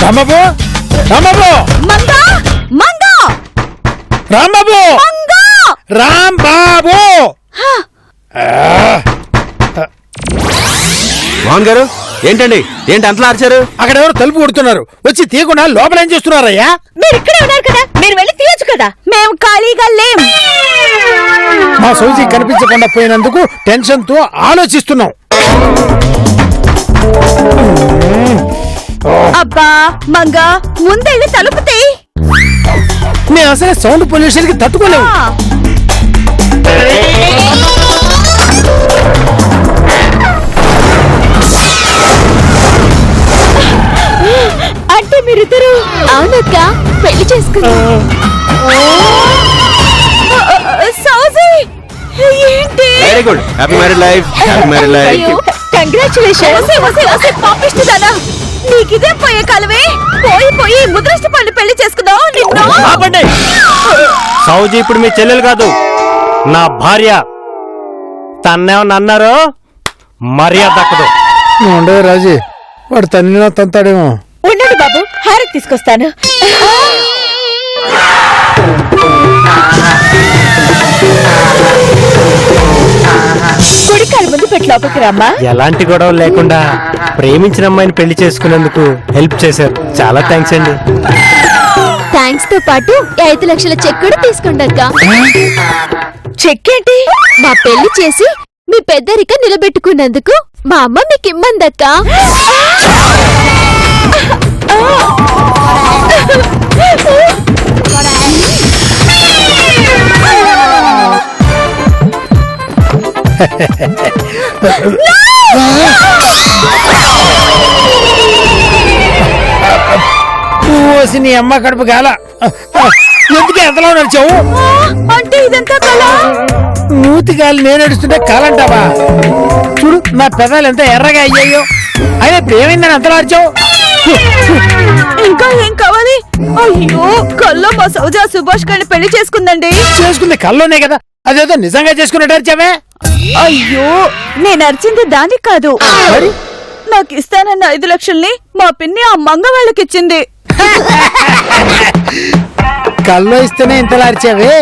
రాంబాబు రాంబాబు రాంబాబు రాంబాబు మోహన్ గారు ఏంటండి ఏంటి అంతలా అరిచారు? అక్కడ ఎవరు తలుపు కొడుతున్నారు, వచ్చి తీయకుండా లోపల ఏం చేస్తున్నారయ్యా? మీరు ఇక్కడే ఉన్నారు కదా, మీరు వెళ్ళి తీయొచ్చు కదా. మేము ఖాళీగా లేం. మా సౌజీ కనిపించకుండా పోయినందుకు టెన్షన్ తో ఆలోచిస్తున్నాం. అబ్బా మంగా, ముందెళ్ళి తలుపు తీ. మేము అసలే సౌండ్ పొల్యూషన్ కి తట్టుకోలేము. అంటే మీరిద్దరు? అవునక్క, పెళ్లి చేసుకున్నాం. సౌజీ ఏంటి? Very good, happy married life, happy married life. Congratulations. పాపిస్తుందా? నీకిదే పోయే కాలమే. పోయి ముద్రష్ట పండు పెళ్లి చేసుకుందాం. సౌజీ ఇప్పుడు మీ చెల్లెలు కాదు, నా భార్య. తన్నేమన్నా అన్నారో మర్యాద దక్కదు. ఉండే రాజీ, వాడు తన్నినా తంతాడేమో. ఉండండి బాబు, హారతి తీసుకొస్తాను. కుడికాలు ముందు పెట్టి లోపలికి రమ్మా. ఎలాంటి గొడవ లేకుండా ప్రేమించిన అమ్మాయిని పెళ్లి చేసుకునేందుకు హెల్ప్ చేశారు, చాలా థ్యాంక్స్ అండి. థ్యాంక్స్ తో పాటు 5 లక్షల చెక్ కూడా తీసుకోండి అక్క. చెక్ ఏంటి? మా పెళ్లి చేసి మీ పెద్దరిక నిలబెట్టుకున్నందుకు మా అమ్మ మీకు ఇమ్మందక్క. నీ అమ్మ కడుపు కాల. ఎందుకు ఎంతలో నడిచావు? అంటే ఇదంతా కళ. మూతి గాలి నేను నడుస్తుంటే కాలంటావా? చూడు నా పెదాలు ఎంత ఎర్రగా అయ్యాయో. అయినా ఇప్పుడు ఏమైందని అంతలా నడిచావు? ఇంకా ఏం కావాలి? అయ్యో, కల్లో మా సౌజా సుభాష్ గారిని పెళ్లి చేసుకుందండి. చేసుకుంది కల్లోనే కదా, అదేదో నిజంగా చేసుకున్నట్టు అరిచావే. అయ్యో, నేను అరిచింది దానికి కాదు. నాకు ఇస్తానన్న 5 లక్షల్ని మా పిన్ని ఆ మంగ వాళ్ళకిచ్చింది. కల్లో ఇస్తేనే ఇంతలా అరిచావే,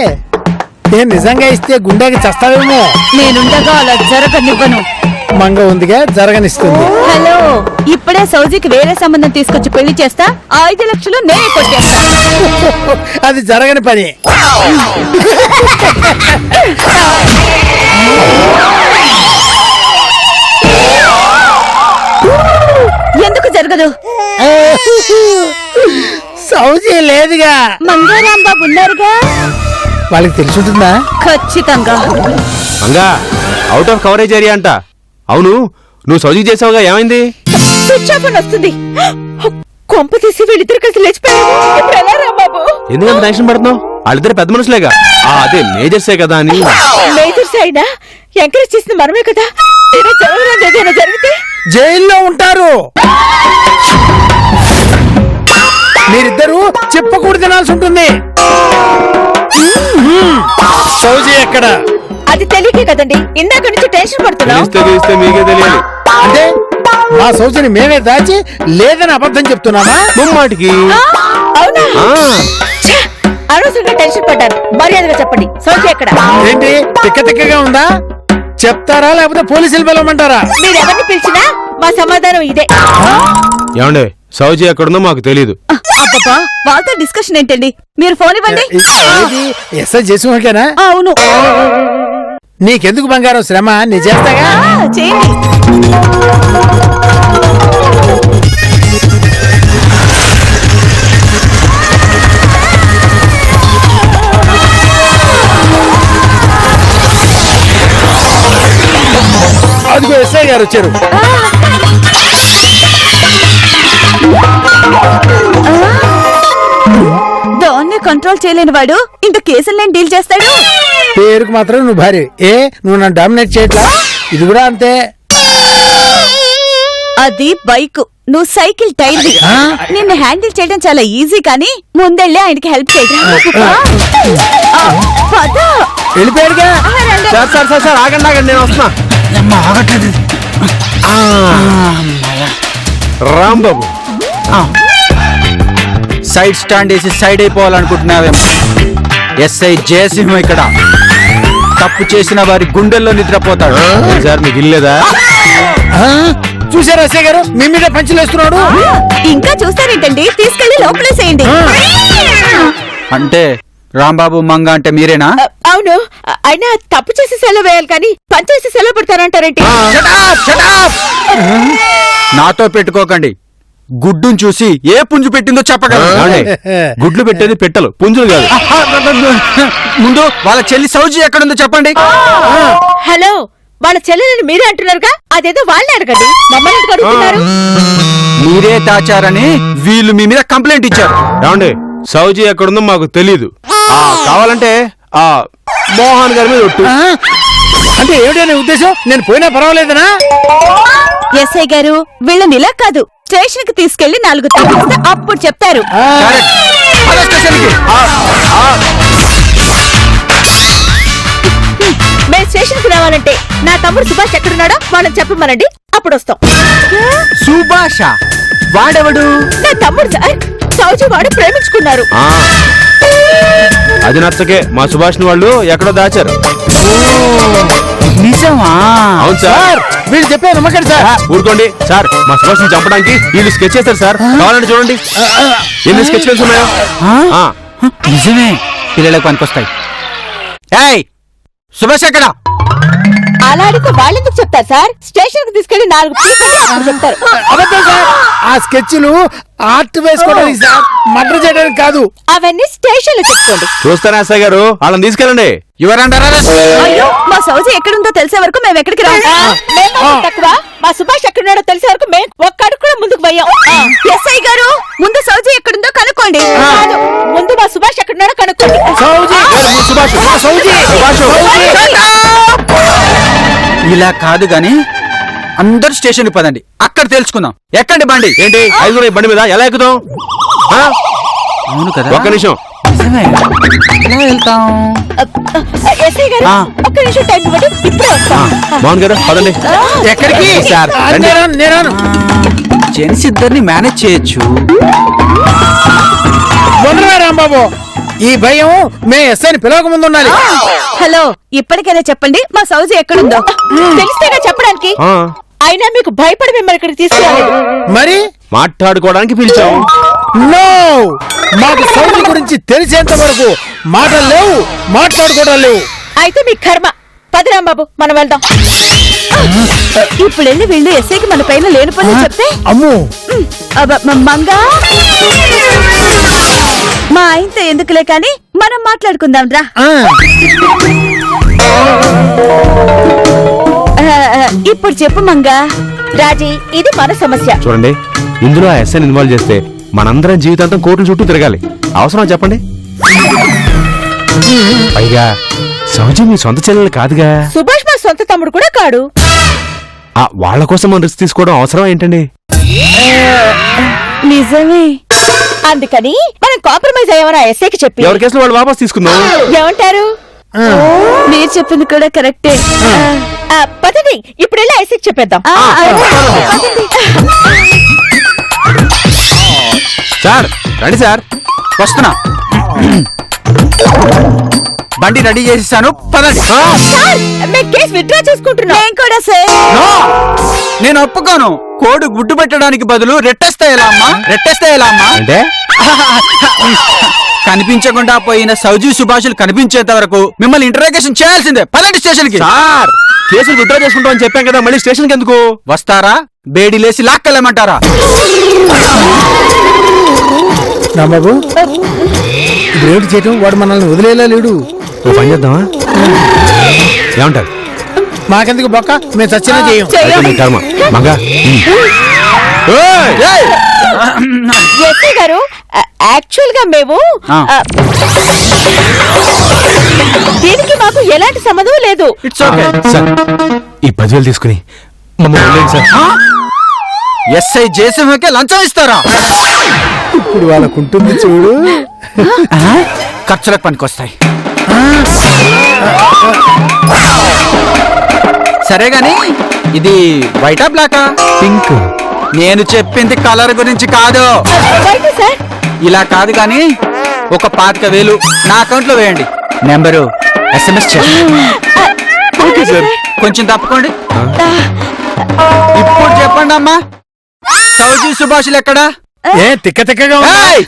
నేను నిజంగా ఇస్తే గుండెకి చస్తావేమో. నేనుండగా అలా జరగనివ్వను. మంగ ఉందిగా, జరగనిస్తుంది. హలో, ఇప్పుడే సౌజీకి వేరే సంబంధం తీసుకొచ్చి పెళ్లి చేస్తా. 5 లక్షలు నేనే కొట్టేస్తా. అది జరగని పని. ఎందుకు జరగదు? సౌజీ లేదుగా, మంగారాంబాబు ఉన్నారుగా. వాళ్ళకి తెలుసుంటుందా? ఖచ్చితంగా. Manga out of coverage area అంట. అవును, నువ్వు సౌజీ చేసావుగా, ఏమైంది? స్విచ్ ఆఫ్ అని వస్తుంది. కొంప తీసి వీళ్ళిద్దరు కలిసి లేచిపోయారు. ఇప్పుడు ఎలా రాంబాబు? ఎందుకంత టెన్షన్ పడుతున్నావు? వాళ్ళిద్దరు పెద్ద మనుషులేగా. అదే మేజర్సే కదా అని. మేజర్స్ అయినా ఎంకరేజ్ చేసిన మనమే కదా. ఏదైనా జరిగితే జైల్లో ఉంటారు. మీరిద్దరూ చెప్పకూడదు తినాల్సి ఉంటుంది. సౌజీ ఎక్కడ? అది తెలియకే కదండి ఇందాక నుంచి టెన్షన్ పడుతున్నాం. తెలిస్తే మీకే తెలియాలి. అంటే మా సౌజీని మేమే దాచి లేదని అబద్ధం చెప్తున్నామా? ముమ్మాటికి. అవునా? అనవసరంగా టెన్షన్ పడ్డాను. మర్యాదగా చెప్పండి, సౌజీ ఎక్కడ? ఏంటి తిక్క తిక్కగా ఉందా? చెప్తారా లేకపోతే పోలీసులు పిలవమంటారా? మీరు ఎవరిని పిలిచినా మా సమాధానం ఇదే. ఏమండే, సౌజీ ఎక్కడుందో మాకు తెలీదు. వాళ్ళతో డిస్కషన్ ఏంటండి? మీరు ఫోన్ ఇవ్వండి. ఎస్ఐ జయసింహకేనా? అవును. నీకెందుకు బంగారం శ్రమ, నీ చేస్తాగా. చేయండి. అదిగో ఎస్ఐ గారు వచ్చారు. దాన్ని కంట్రోల్ చేయలేని వాడు ఇంకా కేసులను డీల్ చేస్తాడు. పేరుకు మాత్రం నువ్వు భార్య. నువ్వు నన్ను డామినేట్ చేయట్లా? ఇది కూడా అంతే. అది బైక్, నువ్వు సైకిల్ టైర్. నిన్ను హ్యాండిల్ చేయడం చాలా ఈజీ, కానీ ముందెళ్ళి ఆయనకి హెల్ప్ చేయడం. వెళ్ళిపోయాడుగా. సార్ సార్ సార్ సార్ ఆగండి ఆగండి నేను వస్తున్నా. ఆగట్లేదు. రాంబాబు సైడ్ స్టాండ్ వేసి సైడ్ అయిపోవాలనుకుంటున్నావేమో. ఎస్ఐ జయసింహం ఇక్కడ. తప్పు చేసిన వారి గుండెల్లో నిద్రపోతాడు. సార్ మీకు ఇల్లేదా? చూసారా ఎస్ఐ గారు మీ మీద పంచులు వేస్తున్నాడు. ఇంకా చూస్తారేంటండి, తీసుకెళ్లి లోపలేసేయండి. అంటే రాంబాబు మంగ అంటే మీరేనా? అవును, అయినా తప్పు చేసి సెలవు వేయాలి కానీ పంచేసి సెలవు పెడతారంటారేంటి? Shut up! నాతో పెట్టుకోకండి. గుడ్డును చూసి ఏ పుంజు పెట్టిందో చెప్పగలరు. ఏమండి? గుడ్లు పెట్టేది పెట్టలు, పుంజులు కాదు. ముందు వాళ్ళ చెల్లి సౌజీ ఎక్కడుందో చెప్పండి. హలో, వాళ్ళ చెల్లెలని మీరే అంటున్నారుగా, అదేదో వాళ్ళని అడగండి, మమ్మల్ని ఎందుకు అడుగుతున్నారు? మీరే దాచారని వీళ్ళు మీ మీద కంప్లైంట్ ఇచ్చారు. ఏమండి సౌజీ ఎక్కడుందో మాకు తెలీదు. కావాలంటే ఆ మోహన్ గారి మీద ఒట్టు. అంటే ఏమిటనే ఉద్దేశం? నేను పోయినా పర్వాలేదనా? ఎస్ఐ గారు, వీళ్ళని ఇలా కాదు, స్టేషన్ కి తీసుకెళ్లి 4 తప్పిస్తే అప్పుడు చెప్తారు. Correct. పద స్టేషన్కి. మేము స్టేషన్ కి రావాలంటే నా తమ్ముడు సుభాష్ ఎక్కడున్నాడో వాళ్ళని చెప్పమనండి, అప్పుడు వస్తాం. సుభాష వాడెవడు? నా తమ్ముడు సార్, సౌజీ వాడు ప్రేమించుకున్నారు. ఆ, అది నచ్చకే మా సుభాష్ని వాళ్ళు ఎక్కడో దాచారు. నిజమా? అవును సార్. వీళ్ళు చెప్పే నమ్మకండి సార్. ఊరుకోండి సార్, మా సుభాష్ని చంపడానికి వీళ్ళు స్కెచ్ చేస్తారు సార్. కావాలంటే చూడండి ఎన్ని స్కెచ్ పెన్స్ ఉన్నాయో. ఆ, నిజమే, పిల్లలకు పనికొస్తాయి. ఏయ్ సుభాష్ ఎక్కడ? అలా అడిగితే వాళ్ళెందుకు చెప్తారు సార్? స్టేషన్ కి తీసుకెళ్లి 4 అప్పుడు చెప్తారు. అబద్ధం సార్. ఆ స్కెచ్లు ఆర్ట్ వేసుకోవడానికి సార్, మర్డర్ చేయడానికి కాదు. అవన్నీ స్టేషన్ లో చెప్పుకోండి. చూస్తారా ఎస్ఐ గారు, వాళ్ళని తీసుకెళ్ళండి. ఎవరంటారా? అయ్యో, మా సౌజీ ఎక్కడుందో తెలిసే వరకు మేము ఎక్కడికి రా. తక్కువ, మా సుభాష్ ఎక్కడున్నాడో తెలిసే వరకు మేము ఒక్క అడుగు కూడా ముందుకు పోయాం. ఎస్ఐ గారు, ముందు సౌజీ ఎక్కడుందో కనుక్కోండి. కాదు, ముందు మా సుభాష్ ఎక్కడున్నాడో కనుక్కోండి. సౌజీ, సుభాష్ సౌజీ, ఇలా కాదు గాని అందరు స్టేషన్ పదండి, అక్కడ తెలుసుకుందాం. ఎక్కండి బండి. ఏంటి 5 బండి మీద ఎలా ఎక్కుదాం? ఆ? అవును కదా, ఒక్క నిమిషం. నిజమే. ఎలా వెళ్తాం? ఎస్ఐ గారు, ఆ. ఒక్క నిమిషం టైం ఇవ్వండి, ఇప్పుడే వస్తాం. మోహన్ గారు పదండి. ఎక్కడికి? సార్ రండి. నేరాను జెంట్స్ ఇద్దరిని మేనేజ్ చేయొచ్చు. రాంబాబు, ఈ భయం మే ఎస్ఐని పిలవక ముందు ఉండాలి. హలో, ఇప్పటికైనా చెప్పండి, మా సౌజీ ఎక్కడుందో. తెలిస్తేగా చెప్పడానికి. ఆ, అయినా మీకు భయపడి మిమ్మల్ని ఇక్కడికి తీసుకురాలేదు. మరి మాట్లాడుకోవడానికి పిలిచాం. నో, మాకు సౌజీ గురించి తెలిసేంత వరకు మాటలు లేవు, మాట్లాడుకోవడం లేవు. అయితే మీ కర్మ. పదిరాం బాబు, మనం వెళ్దాం. ఇప్పుడు వెళ్ళి వీళ్ళు ఎస్ఐకి మన పైన లేని పని చెప్తే అమ్ము, మంగా మా ఆయనతో ఎందుకులే కాని మనం మాట్లాడుకుందాం రా. ఇప్పుడు చెప్పు మంగా. రాజీ, ఇది మన సమస్య. చూడండి, ఇందులో ఆ ఎస్ఐని ఇన్వాల్వ్ చేస్తే మనందరం జీవితాంతం కోర్టుల చుట్టూ తిరగాలి. అవసరం చెప్పండి? పైగా సౌజీ మీ సొంత చెల్లెలు కాదుగా. సుభాష్ మా సొంత తమ్ముడు కూడా కాడు. వాళ్ళ కోసం మనం రిస్క్ తీసుకోవడం అవసరం ఏంటండి? నిజమే. అందుకని మనం కాంప్రమైజ్ అయ్యామని ఎస్ఐకి చెప్పి ఎవరి కేసులో వాళ్ళు వాపస్ తీసుకుందాం. ఏమంటారు? మీరు చెప్పింది కూడా కరెక్టే. పదండి, ఇప్పుడు వెళ్ళి ఐసీకి చెప్పేద్దాం. సార్ రండి సార్. వస్తున్నా. బండి రెడీ చేసిస్తాను, పదండి. మేము కేసు విత్డ్రా చేసుకుంటున్నాం. మేము కూడా సార్. నో, నేను ఒప్పుకోను. కోడి గుడ్డు పెట్టడానికి బదులు రెట్టేస్తే ఎలా అమ్మా? రెట్టేస్తే ఎలా అమ్మా? అంటే కనిపించకుండా పోయిన సౌజీ సుభాషులు కనిపించేంత వరకు మిమ్మల్ని ఇంటరాగేషన్ చేయాల్సిందే. పదండి స్టేషన్ కి. సార్ కేసులు విత్డ్రా చేసుకుంటాం అని చెప్పాం కదా, మళ్ళీ స్టేషన్కి ఎందుకు? వస్తారా? బేడీ లేసి లాక్కెళ్ళమంటారా? బాబు, ఇప్పుడు ఏమిటి చేయటం? వాడు మనల్ని వదిలేలా లేడు. ఓ పని చేద్దామా? ఏమంటారు? మాకెందుకు బొక్క, మేము చచ్చినా చేయం. అయితే మీ కర్మ. మంగా ఎస్ఐ గారు, యాక్చువల్ గా మేము దీనికి మాకు ఎలాంటి సంబంధం లేదు. It's okay. సార్ ఈ 10,000 తీసుకుని మమ్మల్ని వదిలేండి సార్. ఎస్ఐ జయసింహకే లంచం ఇస్తారా? ఇప్పుడు వాళ్ళకుంటుంది చూడు. ఖర్చులకు పనికొస్తాయి. సరే గాని ఇది వైటా బ్లాకా? పింక్. నేను చెప్పింది కలర్ గురించి కాదు. బయట సార్ ఇలా కాదు గాని ఒక 25,000 నా అకౌంట్ లో వేయండి. నెంబరు SMS చేయండి. Okay sir. కొంచెం తప్పుకోండి. ఇప్పుడు చెప్పండి అమ్మా, సౌజీ సుభాషులు ఎక్కడా? ఏ తిక్క తిక్కగా ఉందా? ఏయ్!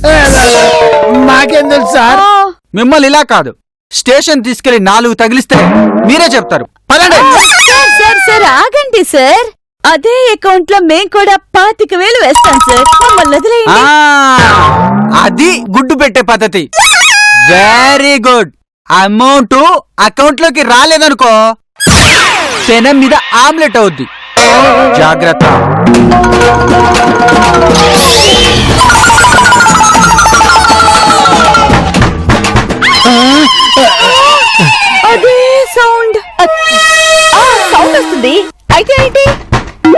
మాకేం తెలుసు సార్. మిమ్మల్ని ఇలా కాదు, స్టేషన్ తీసుకెళ్లి 4 తగిలిస్తే మీరే చెప్తారు. పదండి. సార్ ఆగండి సార్. అదే అకౌంట్ లో మేం కూడా 25,000 వేస్తాం సార్. మమ్మల్ని ఆ, వదిలేయండి. అది గుడ్డు పెట్టే పద్ధతి. Very good. అమౌంట్ అకౌంట్ లోకి రాలేదనుకో, పెనం మీద ఆమ్లెట్ అవుద్ది. జాగ్రత్త. అదే సౌండ్. సౌండ్ వస్తుంది. అయితే ఏంటి?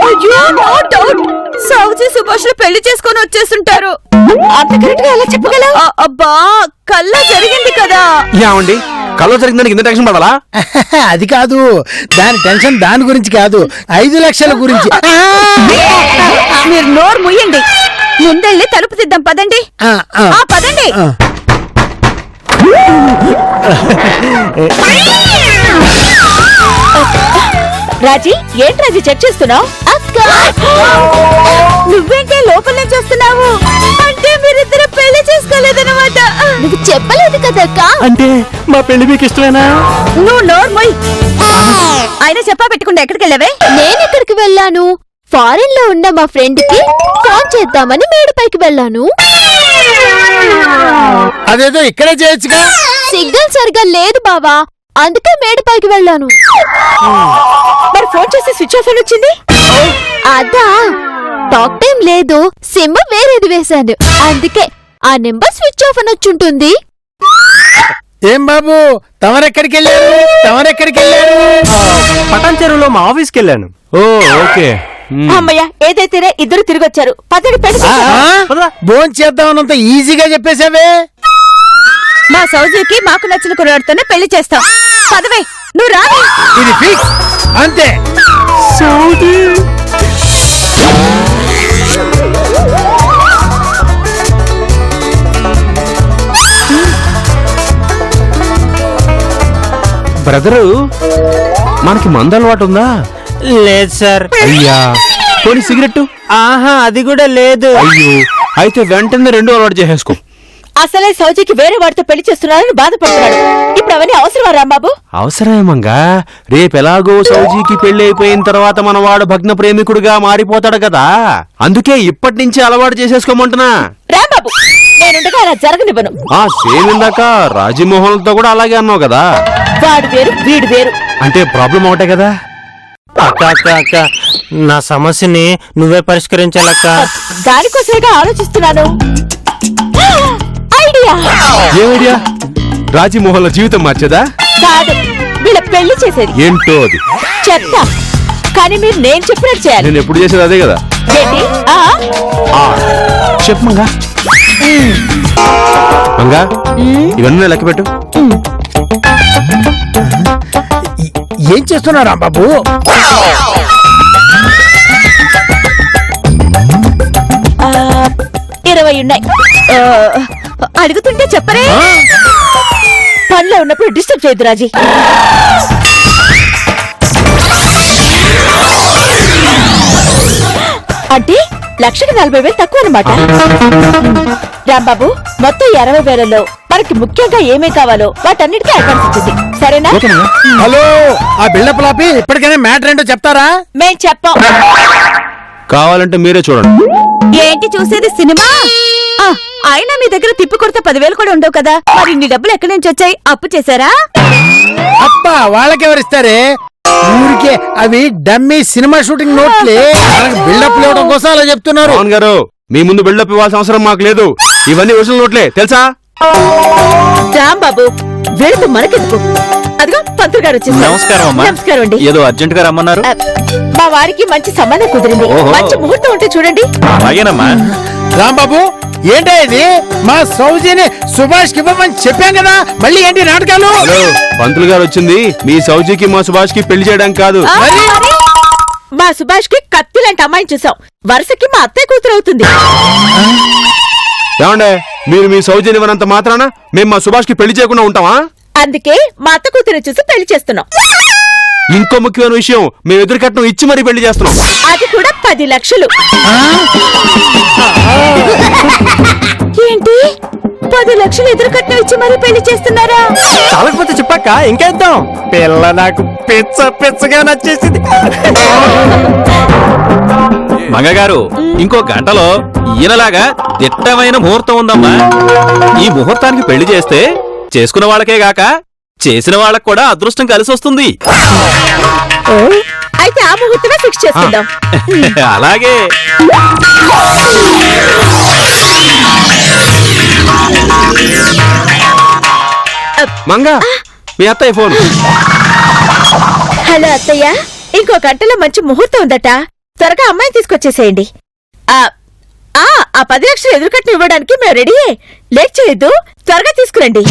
అయ్యో, నో డౌట్ సౌజీ సుభాష్ పెళ్లి చేసుకొని వచ్చేస్తుంటారు. అంత కరెక్ట్ గా ఎలా చెప్పగలవు? అబ్బా, కల్లా జరిగింది కదా. ఏమండి కల్లో జరిగిందని కింద టెన్షన్ పడాలా? అది కాదు, దాని టెన్షన్ దాని గురించి కాదు, 5 లక్షల గురించి. మీరు నోరు ముయ్యండి. ముందెళ్ళి తలుపు తీద్దాం. పదండి. పదండి. రాజీ, ఏంటి రాజీ చెక్ చేస్తున్నావు? నువ్వేంటే లోపల నుంచి వస్తున్నావు? అంటే మీరిద్దరు పెళ్లి చేసుకోలేదన్నమాట. నువ్వు చెప్పలేదు కదక్క. అంటే మా పెళ్లి మీకు ఇష్టమేనా? నువ్వు నోరు మొయ్. ఆయన చెప్పా పెట్టుకుంటే ఎక్కడికి వెళ్ళావే? నేనెక్కడికి వెళ్ళాను? ఫారెన్ లో ఉన్న మా ఫ్రెండ్ కి ఫోన్ చేద్దామని మేడపైకి వెళ్ళాను. అదేదో ఇక్కడే చేయొచ్చుగా. సిగ్నల్ సరిగా లేదు బావా, అందుకే మేడపైకి వెళ్ళాను. మరి ఫోన్ చేసి స్విచ్ ఆఫ్ అని వచ్చింది. అదా, టాక్ టైం లేదు, సిమ్ వేరేది వేశాను, అందుకే ఆ నెంబర్ స్విచ్ ఆఫ్ అని వచ్చుంటుంది. ఏం బాబు, తమరెక్కడికి వెళ్ళారు? పటాన్ చెరువులో మా ఆఫీస్కి వెళ్ళాను. ఓ ఓకే. అమ్మయ్య, ఏదైతేనే ఇద్దరు తిరిగి వచ్చారు. పదండి పెళ్లి చేద్దాం. భోజనం చేద్దామన్నంత ఈజీగా చెప్పేశావే. మా సౌజీకి మాకు నచ్చిన కుర్రాడితోనే పెళ్లి చేస్తాం. పదవే, నువ్వు రావే. ఇది ఫిక్స్ అంతే. బ్రదరు, మనకి మందు అలవాటు ఉందా? లేదు సార్. అయ్యా, పోనీ సిగరెట్? ఆహా, అది కూడా లేదు. అయ్యో, అయితే వెంటనే 2 అలవాటు చేసేసుకో. అసలే సౌజీకి వేరే వాడితో పెళ్లి చేస్తున్నారని బాధపడుతున్నాడు. ఇప్పుడు అవన్నీ అవసరమా రాంబాబు? అవసరమేమంగా, రేపెలాగో సౌజీకి పెళ్లి అయిపోయిన తర్వాత మన వాడు భగ్న ప్రేమికుడిగా మారిపోతాడు కదా, అందుకే ఇప్పటి నుంచి అలవాటు చేసేసుకోమంటున్నా. రాంబాబు, నేనుండగా అలా జరగనివ్వను. సేమ్ ఇందాక రాజమోహన్లతో కూడా అలాగే అన్నావు కదా. వాడు వేరు, వీడు వేరు. అంటే ప్రాబ్లం ఒకటే కదా. అక్క నా సమస్యని నువ్వే పరిష్కరించాలక్క. దానికోసమేగా ఆలోచిస్తున్నాను. ఐడియా. ఏమిడియా? రాజమోహన్ల జీవితం మార్చేదా? కాదు, వీళ్ళ పెళ్లి చేసేది. ఏంటో అది. చెత్త. కానీ మీరు నేను చెప్పినట్టు చేయాలి. నేను ఎప్పుడు చేసేది అదే కదా. ఏంటి? చెప్పు మంగా. మంగా, ఇవన్నీ లెక్క పెట్టు. ఏం చేస్తున్నారా బాబు? 20 ఉన్నాయి. అడుగుతుంటే చెప్పరే. పనిలో ఉన్నప్పుడు డిస్టర్బ్ చేయొద్దు రాజీ. అంటే 1,40,000 తక్కువ అన్నమాట. రాంబాబు, మొత్తం 60,000లో మనకి ముఖ్యంగా ఏమేం కావాలో వాటన్నిటికీ అడ్వాన్స్ ఇచ్చింది. సరేనా? హలో, ఆ బిల్డప్ లాపి ఇప్పటికైనా మ్యాటర్ ఏంటో చెప్తారా? మేం చెప్పాం. కావాలంటే మీరే చూడండి. ఏంటి చూసేది? సినిమా. అయినా మీ దగ్గర తిప్పి కొడితే 10,000 కూడా ఉండవు కదా. మరి ఇన్ని డబ్బులు ఎక్కడి నుంచి వచ్చాయి? అప్పు చేశారా? అప్ప వాళ్ళకెవరిస్తారే? ఊరికే అవి డమ్మీ సినిమా షూటింగ్ నోట్లే. బిల్డప్ ఇవ్వడం కోసం అలా చెప్తున్నారు. పవన్ గారు, మీ ముందు బిల్డప్ ఇవ్వాల్సిన అవసరం మాకు లేదు. ఇవన్నీ విషయం నోట్లే, తెలుసా? రాంబాబు, వీళ్ళతో మనకెందుకు? అదిగో పంతులు గారు వచ్చేసారు. నమస్కారం అమ్మా. నమస్కారం అండి. ఏదో అర్జెంట్ గా రమ్మన్నారు. మా వారికి మంచి సంబంధం కుదిరింది. ఓహో. మంచి ముహూర్తం ఉంటే చూడండి. అలాగేనమ్మా. రాంబాబు ఏంటో ఇది? మా సౌజీని సుభాష్ కి ఇవ్వమని చెప్పాం కదా, మళ్ళీ ఏంటి నాటకాలు? హలో, పంతులు గారు వచ్చింది మీ సౌజీకి మా సుభాష్ కి పెళ్లి చేయడానికి కాదు. మరి? మా సుభాష్ కి కత్తి లాంటి అమ్మాయిని చూసాం. వరుసకి మా అత్తయ్య కూతురు అవుతుంది. ఏమండే, మీరు మీ సౌజీని ఇవ్వనంత మాత్రాన మేము మా సుభాష్ కి పెళ్లి చేయకుండా ఉంటామా? అందుకే మా అత్త కూతురు చూసి పెళ్లి చేస్తున్నాం. ఇంకో ముఖ్యమైన విషయం, మేము ఎదురు కట్నం ఇచ్చి మరీ పెళ్లి చేస్తున్నాం. అది కూడా 10 లక్షలు. ఏంటి 10 లక్షలు ఎదురు కట్నం ఇచ్చి మరీ పెళ్లి చేస్తున్నారా? చాలకపోతే చెప్పాక ఇంకేద్దాం. పిల్ల నాకు పిచ్చగా నచ్చేసింది. మంగగారు, ఇంకో గంటలో ఈయనలాగా దిట్టమైన ముహూర్తం ఉందమ్మా. ఈ ముహూర్తానికి పెళ్లి చేస్తే చేసుకున్న వాళ్ళకే గాక చేసిన వాళ్ళకు కూడా అదృష్టం కలిసి వస్తుంది. అయితే ఆ ముహూర్తమే ఫిక్స్ చేసుకుందాం. అలాగే. మంగా, మీ అత్తయ్య ఫోన్. హలో అత్తయ్య, ఇంకో గంటలో మంచి ముహూర్తం ఉందట. త్వరగా అమ్మాయిని తీసుకొచ్చేసేయండి. ఆ 10 లక్షలు ఎదురుకట్నం ఇవ్వడానికి మేము రెడీయే. లేట్ చేయొద్దు, త్వరగా తీసుకురండి.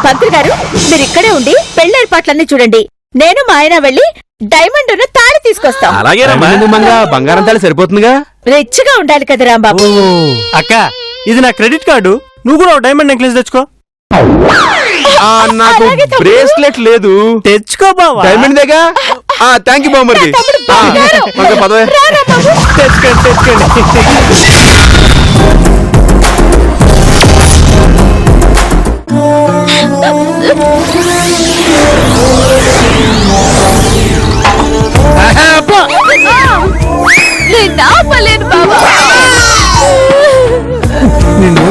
పంతులు గారు, మీరు ఇక్కడే ఉండి పెళ్లి ఏర్పాట్లన్నీ చూడండి. నేను మా ఆయన వెళ్లి డైమండ్ ఉన్న తాళి తీసుకొస్తాం. అలాగేనమ్మా. మంగా, బంగారం తాళి సరిపోతుందిగా. రిచ్గా ఉండాలి కదా రాంబాబు. అక్క, ఇది నా క్రెడిట్ కార్డు. నువ్వు కూడా డైమండ్ నెక్లెస్ తెచ్చుకో. నాకు అలాగే తమ్ముడు. బ్రేస్లెట్ లేదు. తెచ్చుకో బావా. డైమండ్ దేగా. థ్యాంక్ యూ బామ్మర్ది. తమ్ముడు బంగారం. పదవే. రా రాంబాబు. తెచ్చుకోండి. ఆహా, అబ్బా. నేను ఆపలేను బాబా. నిన్ను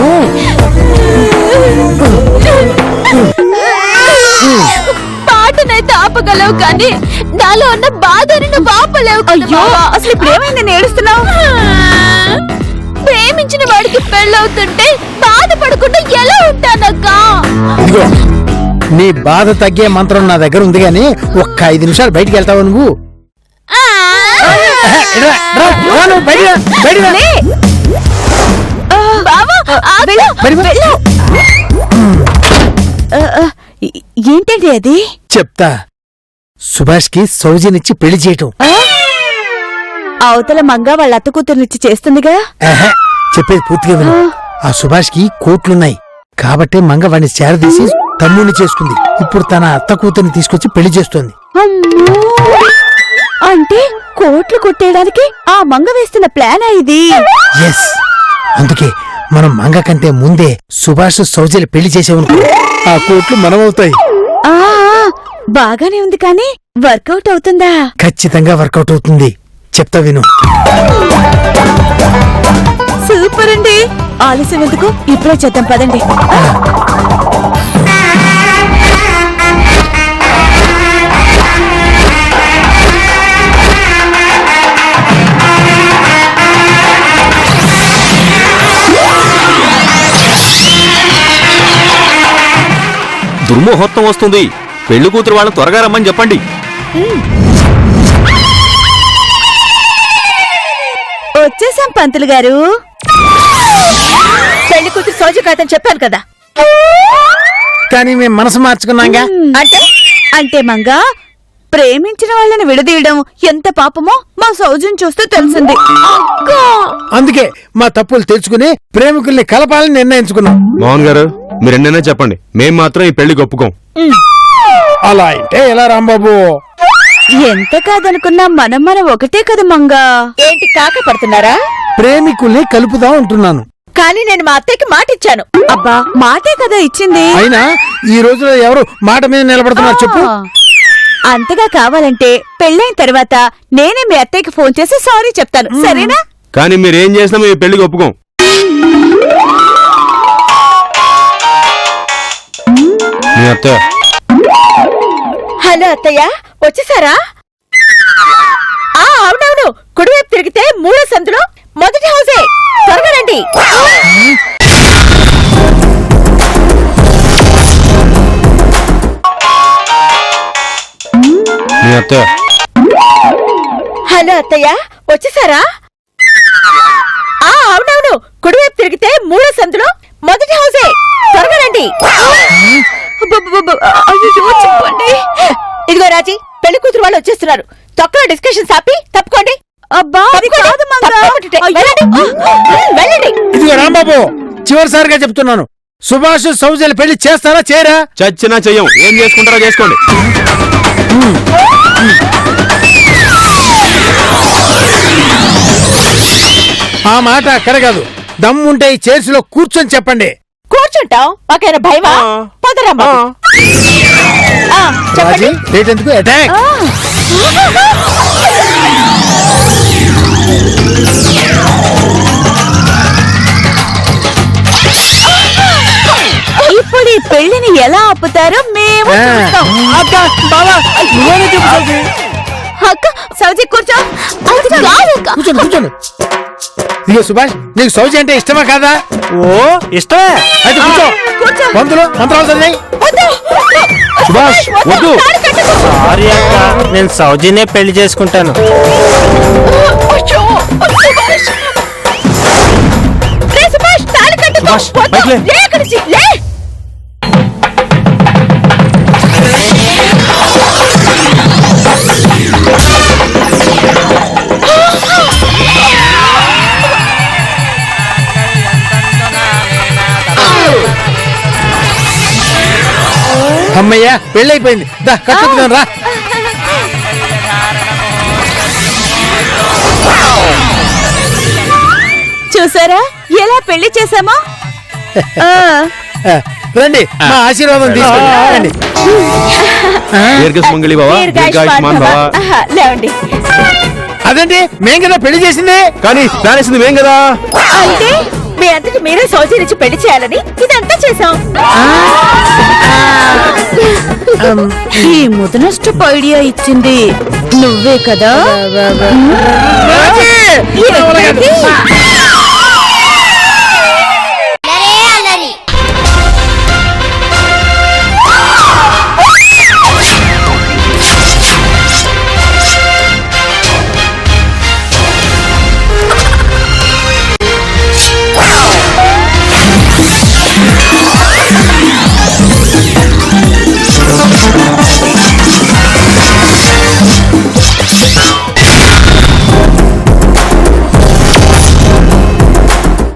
పాటనైతే ఆపగలవు కానీ నాలో ఉన్న బాధని నువ్వు ఆపలేవు. అయ్యో, అసలు ఇప్పుడు ఏమైందని ఏడుస్తున్నావు? ప్రేమించిన వాడికి పెళ్ళవుతుంటే బాధపడకుండా ఎలా ఉంటానక్కా? ఇదిగో, నీ బాధ తగ్గే మంత్రం నా దగ్గర ఉంది గాని ఒక్క 5 నిమిషాలు బయటికి వెళ్తావు నువ్వు? రా, రా, రా నువ్వు బయటికి రా, బయటికి రా. బావా, ఆగు. బయటికి రా. ఏంటండి అది? చెప్తా. సుభాష్ కి సౌజన్యనిచ్చి పెళ్లి చేయటం. అవతల మంగ వాళ్ళ అత్త కూతురునిచ్చి చేస్తుందిగా. ఆహా, చెప్పేది పూర్తిగా విను. ఆ సుభాష్ కి కోట్లున్నాయి కాబట్టి మంగ వాడిని చేరదీసి తమ్ముడిని చేసుకుంది. ఇప్పుడు తన అత్త కూతుర్ని తీసుకొచ్చి పెళ్లి చేస్తోంది. అంటే కోట్లు కొట్టేయడానికి ఆ మంగ వేస్తున్న ప్లాన్ ఇది. ఎస్, అందుకే మనం మంగ కంటే ముందే సుభాష్ సౌజన్య పెళ్లి చేసేవనుకో ఆ కోట్లు మనమవుతాయి. ఆ బాగానే ఉంది కానీ వర్కౌట్ అవుతుందా? ఖచ్చితంగా వర్కౌట్ అవుతుంది. చెప్తా విను. సూపర్ అండి. ఆలస్యం ఎందుకు, ఇప్పుడే చేద్దాం పదండి. దుర్ముహూర్తం వస్తుంది. పెళ్లి కూతురు వాళ్ళని త్వరగా రమ్మని చెప్పండి. వచ్చేసాం పంతులు గారు. పెళ్లి కూతురు సోజు కాదని చెప్పాను కదా. కానీ మేము మనసు మార్చుకున్నాంగా. అంటే అంటే మంగ ప్రేమించిన వాళ్ళని విడదీయడం ఎంత పాపమో మా సౌజన్ చూస్తే తెలిసింది. అందుకే మా తప్పులు తెలుసుకుని ప్రేమికుల్ని కలపాలని నిర్ణయించుకున్నాం. మోహన్ గారు, మీరు ఎన్నైనా చెప్పండి, మేం మాత్రం ఈ పెళ్లికి ఒప్పుకోం. అలా అయితే ఎలా రాంబాబు? ఎంత కాదనుకున్నా మనం ఒకటే కదా మంగా. ఏంటి కాక పడుతున్నారా? ప్రేమికుల్ని కలుపుదాం అంటున్నాను. కానీ నేను మా అత్తయ్యకి మాట ఇచ్చాను. అబ్బా, మాటే కదా ఇచ్చింది. అయినా ఈ రోజులో ఎవరు మాట మీద నిలబడుతున్నారు చెప్పు? అంతగా కావాలంటే పెళ్ళైన తర్వాత నేనే మీ అత్తయ్యకి ఫోన్ చేసి సారీ చెప్తాను, సరేనా? కానీ మీరేం చేసినా మేము ఈ పెళ్లికి ఒప్పుకోం. మీ అత్త. హలో అత్తయ్య, వచ్చేసారా? అవునవును, కుడివైపు తిరిగితే 3వ సందులో మొదటి హౌసే. త్వరగా రండి. హలో అత్తయ్య వచ్చేసారా? అవునవును, కుడివైపు తిరిగితే మూడో సందులో మొదటి హౌసే. త్వరగా రండి. ఇదిగో రాజీ, పెళ్లి కూతురు వాళ్ళు వచ్చేస్తున్నారు. తొక్కలో డిస్కషన్ ఆపి తప్పుకోండి. అబ్బా వెళ్ళండి. ఇదిగో రాంబాబు, చివరిసారిగా చెప్తున్నాను, సుభాష్ సౌజన్య పెళ్లి చేస్తారా చేయరా? చచ్చినా చెయ్యం. ఏం చేసుకుంటారో చేసుకోండి. ఆ మాట అక్కడ కాదు, దమ్ముంటే ఈ చైర్స్ లో కూర్చొని చెప్పండి. కూర్చుంటాం, మాకైనా భయమా? పదరమ్మా. రాజీ, రేట్ ఎందుకు? అటాక్. ఇప్పుడు ఈ పెళ్లిని ఎలా ఆపుతారో మేము చూస్తాం. అక్క సౌజీ కూర్చో. అది కాదక్క. కూర్చోండి కూర్చోండి. ఇదిగో సుభాష్, నీకు సౌజీ అంటే ఇష్టమా కాదా? ఓ ఇష్టమే. అయితే కూర్చో. కూర్చో. పంతులు మంత్రాలు చదివాయి. సుభాష్ వద్దు. సారీ అక్క, నేను సౌజీనే పెళ్లి చేసుకుంటాను. సుభాష్, పైకి లే. అమ్మయ్యా, పెళ్ళైపోయింది. దా కట్టుకుందాం రా. చూసారా ఎలా పెళ్లి చేసామో? రండి, మా ఆశీర్వాదం తీసుకోండి. రండి. దీర్ఘసుమంగళి భవ, దీర్ఘాయుష్మాన్ భవ. లేవండి. అదేంటి, మేం కదా పెళ్లి చేసింది. కానీ ప్లాన్ వేసింది మేం కదా. అంటే మీ అంతటి మీరే సౌజన్య పెళ్లి చేయాలని ఇదంతా చేసాం. ఈ ముదనష్ట ఐడియా ఇచ్చింది నువ్వే కదా? రాజీ!